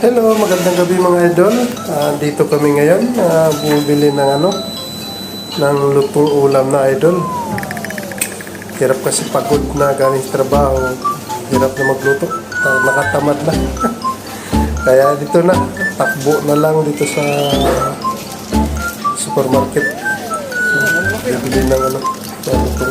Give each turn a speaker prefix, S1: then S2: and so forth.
S1: Hello, magandang gabi mga idol. Dito kami ngayon, bumibili ng ng lutong ulam na idol. Hirap kasi pagod na galing sa trabaho. Hirap na magluto. Nakatamad na. Kaya dito na, takbo na lang dito sa supermarket. Bibili ng lutong ulam.